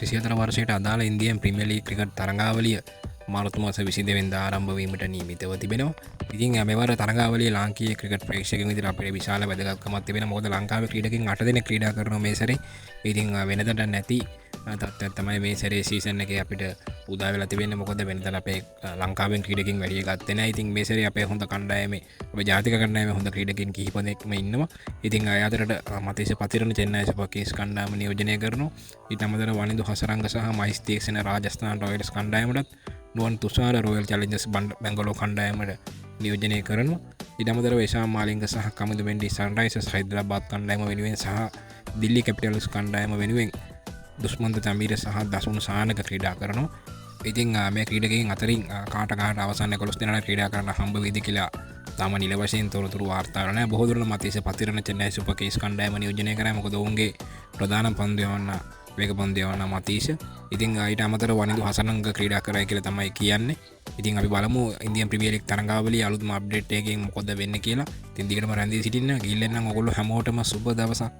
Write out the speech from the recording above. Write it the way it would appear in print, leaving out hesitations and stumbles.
2024 වර්ෂයට අදාළ Indian premier league cricket තරඟාවලිය මාර්තු මාස 22 වෙනිදා ආරම්භ වීමට නියමිතව තිබෙනවා. ඉතින් මෙවර තරඟාවලිය ලාංකීය ක්‍රිකට් ප්‍රේක්ෂකයන් විදිහට අපිට විශාල වැදගත්කමක් තිබෙනවා. මොකද ලංකාවේ ක්‍රීඩකයන් 8 දෙනෙක් ක්‍රීඩා කරනවා මේ සැරේ. ඉතින් වෙනදට නැති තත්ත්වයක් තමයි මේ සැරේ සීසන් එකේ අපිට උදා වෙලා තිබෙන්නේ. මොකද වෙනදට අපේ ලංකාවෙන් ක්‍රීඩකයන් වැඩි ගත්තේ නැහැ. ඉතින් මේ සැරේ අපේ හොඳ කණ්ඩායමේ අපේ ජාතික කණ්ඩායමේ හොඳ ක්‍රීඩකයන් කිහිප දෙනෙක්ම ඉන්නවා. ඉතින් අය අතරට මතීෂ පතිරණ චෙන්නයි සුපර් කිංස් කණ්ඩායම නියෝජනය කරනවා. ඊට අමතරව වනිදු හසරංග සහ මහිස් තීක්ෂණ රාජස්ථාන රොයල්ස් කණ්ඩායමටත් නුවන් තුෂාර රොයල් චැලෙන්ජර්ස් බැංගලෝර් කණ්ඩායමට නියෝජනය කරනවා. ඊට අමතරව ඒෂාන් මාලිංග සහ කමිදු වෙන්ඩි සන්රයිසර්ස් හයිදරාබාද් කණ්ඩායම වෙනුවෙන් සහ දිල්ලි කැපිටල්ස් කණ්ඩායම වෙනුවෙන් දුෂ්මන්ත තමීර සහ දසුන් සානක ක්‍රීඩා කරනවා. ඉතින් මේ ක්‍රීඩකයන් අතරින් කාට කාට අවසන් 11 දෙනා ක්‍රීඩා කරන්න හම්බ වෙයිද කියලා තාම නිල වශයෙන් තොරතුරු වාර්තා වෙලා නැහැ. බොහෝ දුරට මතීෂ පතිරණ චෙන්නයි සුපර් කිංස් කණ්ඩායම නියෝජනය කරා. මොකද ඔවුන්ගේ ප්‍රධාන පන්දු යවන්න වේග පන්දු යවන්න මතීෂ. ඉතින් ඊට අමතරව වනිදු හසනංග ක්‍රීඩා කරයි කියලා තමයි කියන්නේ. ඉතින් අපි බලමු ඉන්දියන් ප්‍රීමියර් ලීග් තරඟාවලිය අලුත්ම අප්ඩේට් එකකින් මොකද වෙන්නේ කියලා. ඉතින් දිගටම රැඳී සිටින්න. ගිහින් එන්නම් ඔයගොල්ලෝ හැමෝටම සුබ දවසක්.